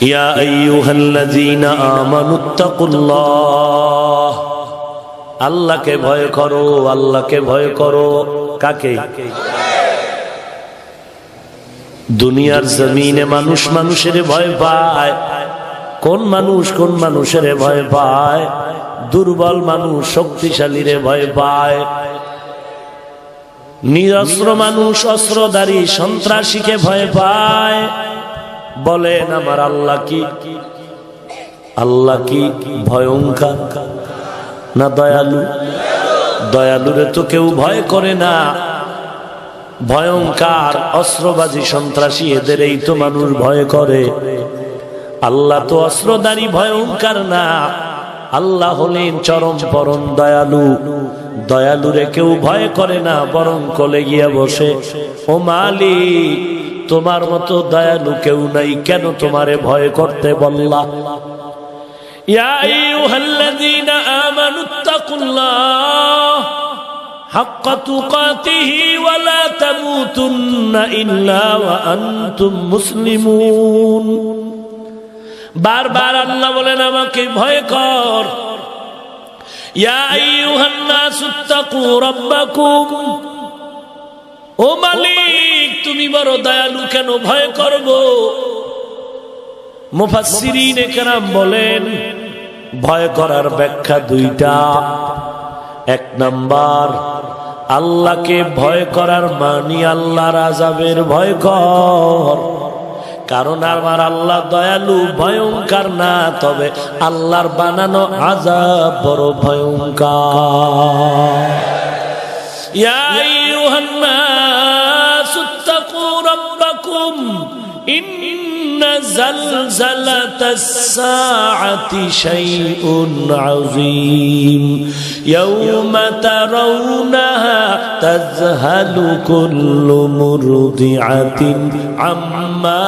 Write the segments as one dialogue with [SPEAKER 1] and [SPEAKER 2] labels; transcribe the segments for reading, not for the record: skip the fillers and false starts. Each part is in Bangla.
[SPEAKER 1] ইয়া আইয়ুহাল্লাযীনা আমানুত্তাকুল্লাহ, আল্লাহকে ভয় করো, আল্লাহকে ভয় করো। কাকে? দুনিয়ার জমিনে মানুষ মানুষের ভয় পায়। কোন মানুষ কোন মানুষের ভয় পায়? দুর্বল মানুষ শক্তিশালীরে ভয় পায়। নিরস্ত্র মানুষ অস্ত্রধারী সন্ত্রাসীকে ভয় পায়। বলেন আমার আল্লাহ কি? আল্লাহ কি ভয়ঙ্কর না দয়ালু? দয়ালুরে তো কেউ ভয় করে না। ভয়ঙ্কর অস্ত্রবাজি সন্ত্রাসী এদেরই তো মানুষ ভয় করে। আল্লাহ তো অস্ত্রধারী ভয়ঙ্কর না, আল্লাহ হলেন চরম পরম দয়ালু। দয়ালুরে কেউ ভয় করে না, বরং কোলে গিয়া বসে, ও মালিক তোমার মতো দয়ালু কেউ নাই, কেন তোমারে ভয় করতে বললা? ইয়া আইয়ুহাল্লাযীনা আমানুত্তাকুল্লাহ হাক্কা তুকাতিহি ওয়া লা তামুতুন্না ইল্লা ওয়া আনতুম মুসলিমুন। বারবার আল্লাহ বলেন আমাকে ভয় কর। ইয়া আইয়ুহান নাসুত্তাকু রাব্বাকুম, ও মালিক তুমি বড় দয়ালু, কেন ভয় করব? মুফাসসিরিনে কেরাম বলেন ভয় করার ব্যাখ্যা দুইটা। এক নাম্বার, আল্লাহকে ভয় করার মানে আল্লাহর আযাবের ভয় কর। কারণ আমার আল্লাহ দয়ালু, ভয়ঙ্কর না, তবে আল্লাহর বানানো আযাব বড় ভয়ঙ্কর। ইয়া আইয়ুহান নাসুত্তাকু রাব্বাকুম ইন্না যালযালাতাস সাআতি শাইউন আযীম ইয়াওমা তারাউনাহা তাযহালু কুল্লু মুরদিআতিন আম্মা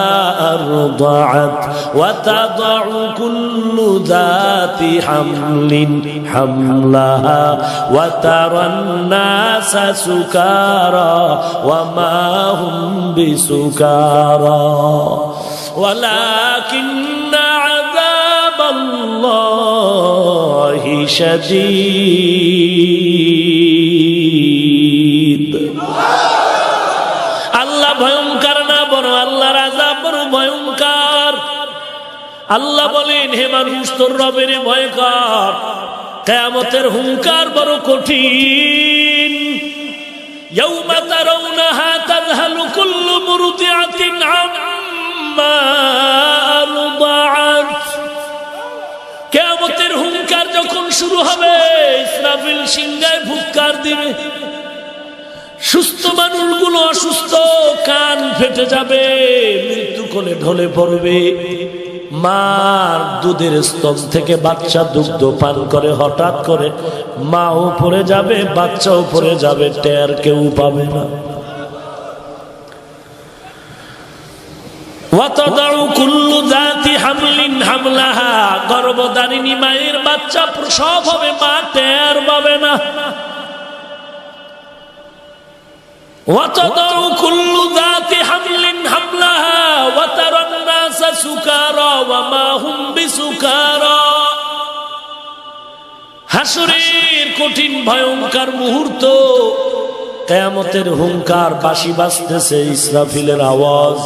[SPEAKER 1] আরদাআত ওয়া তাদাউ কুল্লু যাতি হামলিন হামলাহা ওয়া তারান নাসা সুকারা ওয়া মা হুম বিসুকারা ওয়ালাকিন্না আযাবাল্লাহি শাদীদ। আল্লাহ ভয়ঙ্কর না, বড় আল্লাহর আযাব বড় ভয়ঙ্কর। আল্লাহ বলেন হে মানুষ তোর রবের ভয় কর, কিয়ামতের হুঙ্কার বড় কঠিন। ইয়াউমা তারাউনাহা তাযহালু কুল্লু মুরদিআতিন আম্মা আরদাআত। কিয়ামতের হুঙ্কার যখন শুরু হবে, ইসরাফিল সিংহায় ফুৎকার দিবে, সুস্থ মানুষগুলো অসুস্থ, কান ফেটে যাবে, মৃত্যু কোলে ঢলে পড়বে। মার দুধের স্তন থেকে বাচ্চা দুগ্ধ পান করে, হঠাৎ করে মাও পড়ে যাবে, বাচ্চাও পড়ে যাবে, টের কেউ পাবে না। ওয়াতাদাউ কুল্লু যাতি হামলিন হামলাহা, গর্ভধারিণী মায়ের বাচ্চা প্রসব হবে, মা টের পাবে না। ওয়াতাদাউ কুল্লু যাতি হামলিন হামলাহা ওয়া তারান নাসা সুকারা ওয়া মা হুম বিসুকারা। হাসরের কঠিন ভয়ঙ্কর মুহূর্ত, কিয়ামতের হুঙ্কার, বাঁশি বাজতেছে, ইসরাফিলের আওয়াজ।